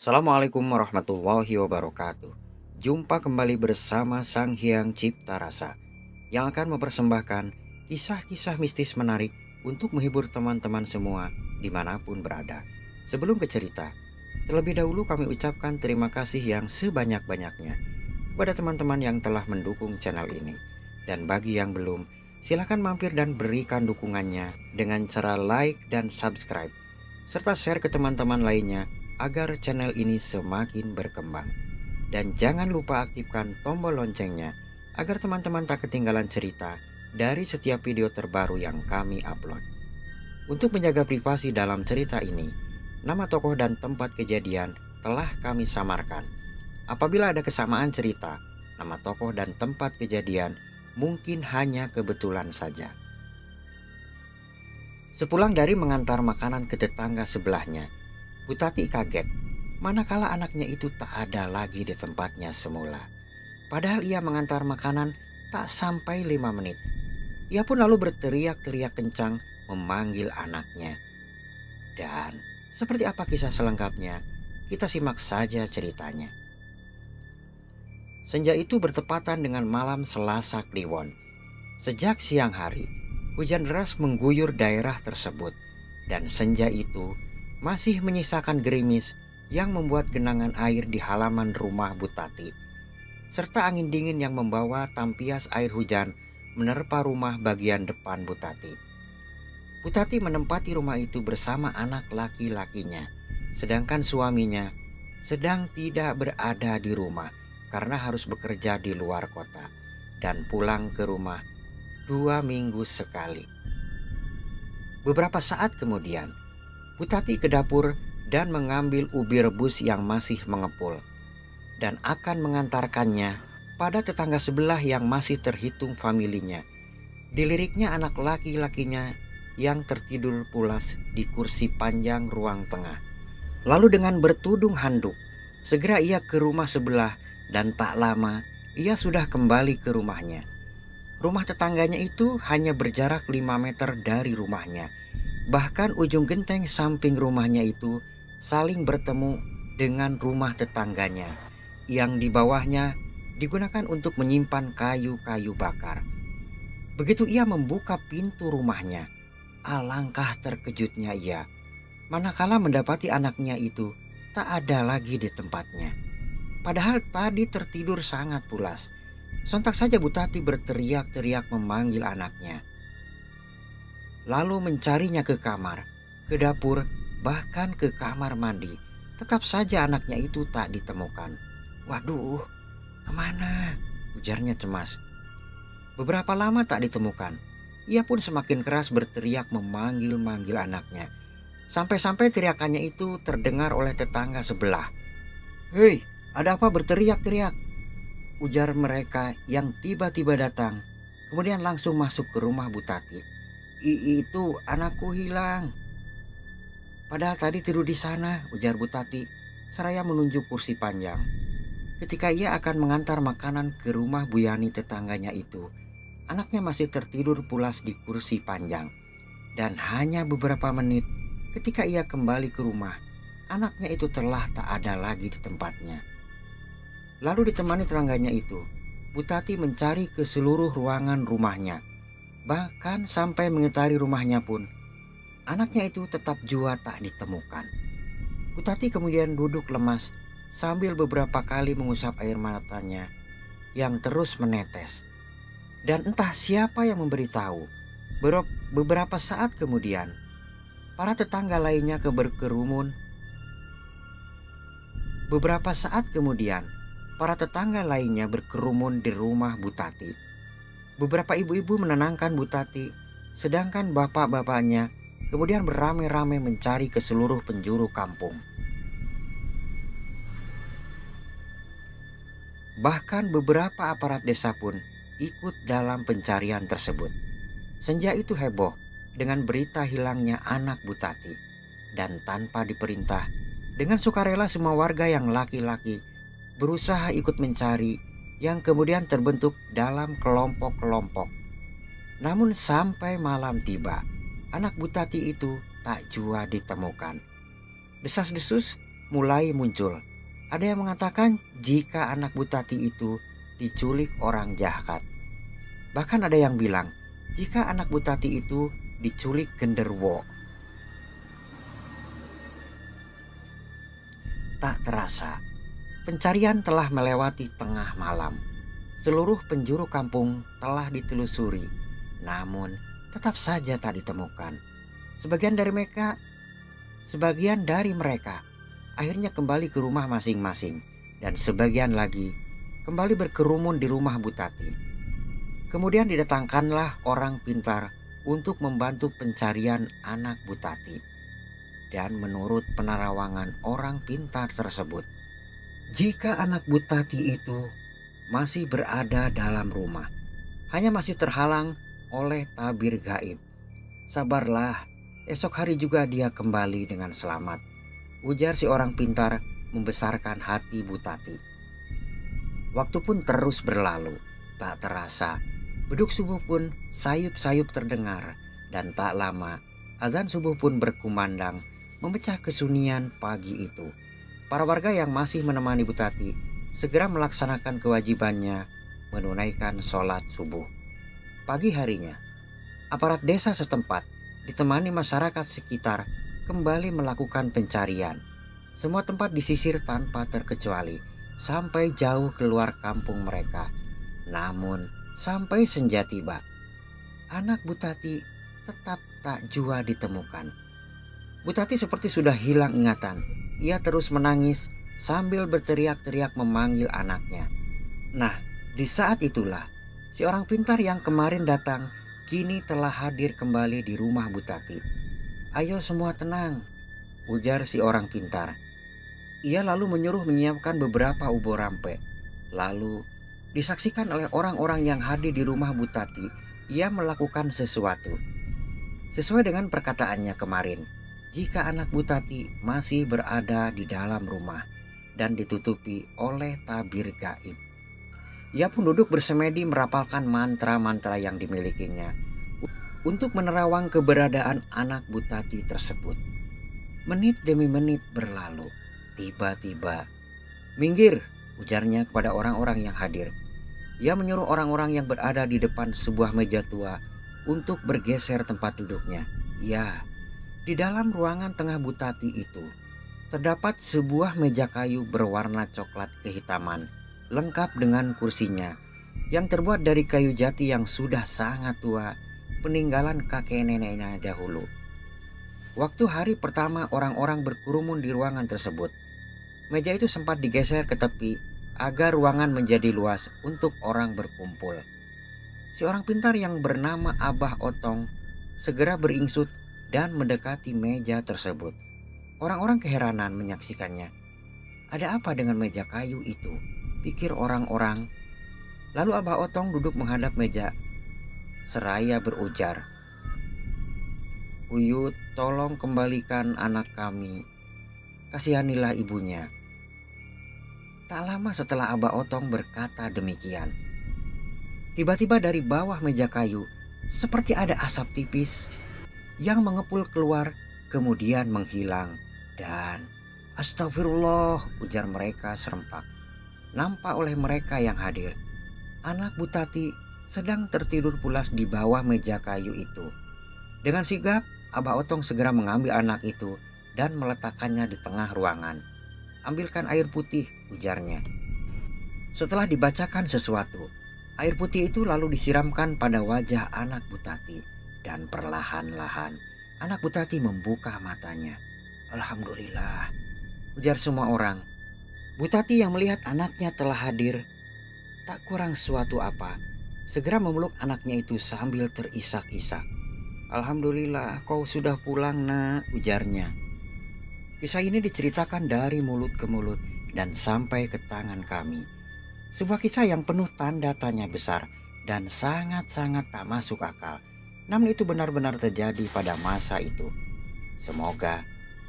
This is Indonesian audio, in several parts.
Assalamualaikum warahmatullahi wabarakatuh. Jumpa kembali bersama Sang Hyang Cipta Rasa yang akan mempersembahkan kisah-kisah mistis menarik untuk menghibur teman-teman semua dimanapun berada. Sebelum ke cerita, terlebih dahulu kami ucapkan terima kasih yang sebanyak-banyaknya kepada teman-teman yang telah mendukung channel ini. Dan bagi yang belum, silahkan mampir dan berikan dukungannya dengan cara like dan subscribe, serta share ke teman-teman lainnya agar channel ini semakin berkembang. Dan jangan lupa aktifkan tombol loncengnya agar teman-teman tak ketinggalan cerita dari setiap video terbaru yang kami upload. Untuk menjaga privasi dalam cerita ini, nama tokoh dan tempat kejadian telah kami samarkan. Apabila ada kesamaan cerita, nama tokoh dan tempat kejadian mungkin hanya kebetulan saja. Sepulang dari mengantar makanan ke tetangga sebelahnya, Bu Tati kaget manakala anaknya itu tak ada lagi di tempatnya semula. Padahal ia mengantar makanan tak sampai 5 menit. Ia pun lalu berteriak-teriak kencang memanggil anaknya. Dan seperti apa kisah selengkapnya? Kita simak saja ceritanya. Senja itu bertepatan dengan malam Selasa Kliwon. Sejak siang hari, hujan deras mengguyur daerah tersebut, dan senja itu masih menyisakan gerimis yang membuat genangan air di halaman rumah Bu Tati, serta angin dingin yang membawa tampias air hujan menerpa rumah bagian depan Bu Tati. Bu Tati menempati rumah itu bersama anak laki-lakinya, sedangkan suaminya sedang tidak berada di rumah karena harus bekerja di luar kota dan pulang ke rumah 2 minggu sekali. Beberapa saat kemudian, Bu Tati ke dapur dan mengambil ubi rebus yang masih mengepul dan akan mengantarkannya pada tetangga sebelah yang masih terhitung familinya. Diliriknya anak laki-lakinya yang tertidur pulas di kursi panjang ruang tengah. Lalu dengan bertudung handuk, segera ia ke rumah sebelah dan tak lama ia sudah kembali ke rumahnya. Rumah tetangganya itu hanya berjarak 5 meter dari rumahnya. Bahkan ujung genteng samping rumahnya itu saling bertemu dengan rumah tetangganya yang di bawahnya digunakan untuk menyimpan kayu-kayu bakar. Begitu ia membuka pintu rumahnya, alangkah terkejutnya ia manakala mendapati anaknya itu tak ada lagi di tempatnya. Padahal tadi tertidur sangat pulas. Sontak saja Bu Tati berteriak-teriak memanggil anaknya, lalu mencarinya ke kamar, ke dapur, bahkan ke kamar mandi. Tetap saja anaknya itu tak ditemukan. "Waduh, kemana?" ujarnya cemas. Beberapa lama tak ditemukan. Ia pun semakin keras berteriak memanggil-manggil anaknya. Sampai-sampai teriakannya itu terdengar oleh tetangga sebelah. "Hei, ada apa berteriak-teriak?" ujar mereka yang tiba-tiba datang. Kemudian langsung masuk ke rumah Bu Tati. Itu anakku hilang. Padahal tadi tidur di sana," ujar Bu Tati, seraya menunjuk kursi panjang. Ketika ia akan mengantar makanan ke rumah Bu Yani tetangganya itu, anaknya masih tertidur pulas di kursi panjang. Dan hanya beberapa menit ketika ia kembali ke rumah, anaknya itu telah tak ada lagi di tempatnya. Lalu ditemani tetangganya itu, Bu Tati mencari ke seluruh ruangan rumahnya. Bahkan sampai mengitari rumahnya pun, anaknya itu tetap jua tak ditemukan. Bu Tati kemudian duduk lemas sambil beberapa kali mengusap air matanya yang terus menetes. Dan entah siapa yang memberitahu, beberapa saat kemudian, para tetangga lainnya berkerumun. Beberapa saat kemudian, para tetangga lainnya berkerumun di rumah Bu Tati. Beberapa ibu-ibu menenangkan Bu Tati, sedangkan bapak-bapaknya kemudian beramai-ramai mencari ke seluruh penjuru kampung. Bahkan beberapa aparat desa pun ikut dalam pencarian tersebut. Senja itu heboh dengan berita hilangnya anak Bu Tati. Dan tanpa diperintah, dengan sukarela semua warga yang laki-laki berusaha ikut mencari, yang kemudian terbentuk dalam kelompok-kelompok. Namun sampai malam tiba, anak Bu Tati itu tak jua ditemukan. Desas-desus mulai muncul. Ada yang mengatakan jika anak Butati itu diculik orang jahat. Bahkan ada yang bilang jika anak Butati itu diculik genderuwo. Tak terasa, pencarian telah melewati tengah malam. Seluruh penjuru kampung telah ditelusuri, namun tetap saja tak ditemukan. Sebagian dari mereka akhirnya kembali ke rumah masing-masing, dan sebagian lagi kembali berkerumun di rumah Butati. Kemudian didatangkanlah orang pintar untuk membantu pencarian anak Butati. Dan menurut penerawangan orang pintar tersebut, jika anak Butati itu masih berada dalam rumah, hanya masih terhalang oleh tabir gaib, sabarlah, esok hari juga dia kembali dengan selamat, ujar si orang pintar membesarkan hati Butati. Waktu pun terus berlalu, tak terasa beduk subuh pun sayup-sayup terdengar, dan tak lama azan subuh pun berkumandang memecah kesunyian pagi itu. Para warga yang masih menemani Butati segera melaksanakan kewajibannya menunaikan sholat subuh. Pagi harinya, aparat desa setempat ditemani masyarakat sekitar kembali melakukan pencarian. Semua tempat disisir tanpa terkecuali sampai jauh keluar kampung mereka. Namun sampai senja tiba, anak Butati tetap tak jua ditemukan. Butati seperti sudah hilang ingatan. Ia terus menangis sambil berteriak-teriak memanggil anaknya. Nah, di saat itulah si orang pintar yang kemarin datang kini telah hadir kembali di rumah Butati. "Ayo semua tenang," ujar si orang pintar. Ia lalu menyuruh menyiapkan beberapa ubur rampe. Lalu disaksikan oleh orang-orang yang hadir di rumah Butati, ia melakukan sesuatu. Sesuai dengan perkataannya kemarin, jika anak Butati masih berada di dalam rumah dan ditutupi oleh tabir gaib, ia pun duduk bersemedi merapalkan mantra-mantra yang dimilikinya untuk menerawang keberadaan anak Butati tersebut. Menit demi menit berlalu. Tiba-tiba, "Minggir," ujarnya kepada orang-orang yang hadir. Ia menyuruh orang-orang yang berada di depan sebuah meja tua untuk bergeser tempat duduknya. Ya, di dalam ruangan tengah Butati itu terdapat sebuah meja kayu berwarna coklat kehitaman, lengkap dengan kursinya yang terbuat dari kayu jati yang sudah sangat tua, peninggalan kakek neneknya dahulu. Waktu hari pertama orang-orang berkerumun di ruangan tersebut, meja itu sempat digeser ke tepi agar ruangan menjadi luas untuk orang berkumpul. Si orang pintar yang bernama Abah Otong segera beringsut dan mendekati meja tersebut. Orang-orang keheranan menyaksikannya. "Ada apa dengan meja kayu itu?" pikir orang-orang. Lalu Abah Otong duduk menghadap meja seraya berujar, "Uyut, tolong kembalikan anak kami. Kasihanilah ibunya." Tak lama setelah Abah Otong berkata demikian, tiba-tiba dari bawah meja kayu seperti ada asap tipis yang mengepul keluar kemudian menghilang, dan "Astagfirullah," ujar mereka serempak. Nampak oleh mereka yang hadir, anak Butati sedang tertidur pulas di bawah meja kayu itu. Dengan sigap, Abah Otong segera mengambil anak itu dan meletakkannya di tengah ruangan. "Ambilkan air putih," ujarnya. Setelah dibacakan sesuatu, air putih itu lalu disiramkan pada wajah anak Butati, dan perlahan-lahan anak Butati membuka matanya. "Alhamdulillah," ujar semua orang. Butati yang melihat anaknya telah hadir, tak kurang suatu apa, segera memeluk anaknya itu sambil terisak-isak. "Alhamdulillah kau sudah pulang, Nak," ujarnya. Kisah ini diceritakan dari mulut ke mulut dan sampai ke tangan kami. Sebuah kisah yang penuh tanda tanya besar dan sangat-sangat tak masuk akal. Namun itu benar-benar terjadi pada masa itu. Semoga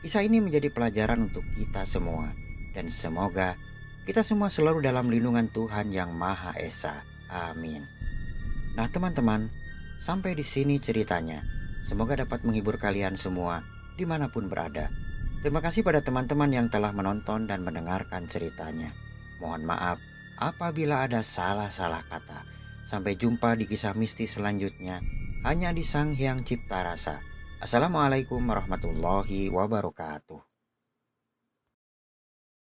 kisah ini menjadi pelajaran untuk kita semua. Dan semoga kita semua selalu dalam lindungan Tuhan Yang Maha Esa. Amin. Nah teman-teman, sampai di sini ceritanya. Semoga dapat menghibur kalian semua dimanapun berada. Terima kasih pada teman-teman yang telah menonton dan mendengarkan ceritanya. Mohon maaf apabila ada salah-salah kata. Sampai jumpa di kisah mistis selanjutnya hanya di Sang Hyang Cipta Rasa. Assalamualaikum warahmatullahi wabarakatuh.